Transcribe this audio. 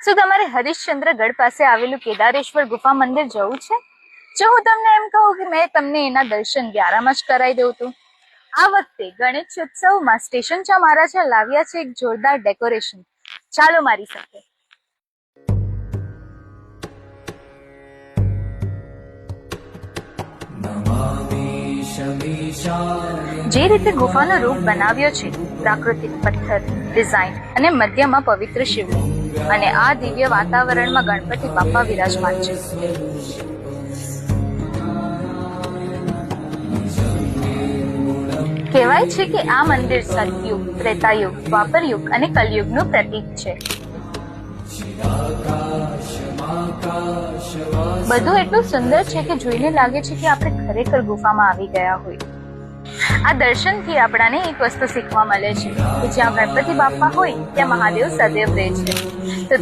શું તમારે હરિશ્ચંદ્રગઢ પાસે આવેલું કેદારેશ્વર ગુફા મંદિર જવું છે? જો હું તમને એમ કહું કે મેં તમને એના દર્શન 11માં જ કરાવી દઉં તો આ વખતે ગણેશોત્સવમાં સ્ટેશન ચા મહારાજા લાવ્યા છે એક જોરદાર ડેકોરેશન. ચાલો મારી સાથે. જે રીતે ગુફાનો રૂપ બનાવ્યો છે, પ્રાકૃતિક પથ્થર ડિઝાઇન અને મધ્યમાં પવિત્ર શિવલિંગ, અને આ દિવ્ય વાતાવરણમાં ગણપતિ બાપા વિરાજમાન છે. કહેવાય છે કે આ મંદિર સતયુગ, ત્રેતાયુગ, દ્વાપરયુગ અને કલયુગનું પ્રતીક છે. બધું એટલું સુંદર છે કે જોઈને લાગે છે કે આપણે ખરેખર ગુફામાં આવી ગયા હોય. આ દર્શનથી આપણાને એક વસ્તુ શીખવા મળે છે કે જ્યાં ગણપતિ બાપા હોય ત્યાં મહાદેવ સદૈવ રહે છે. તો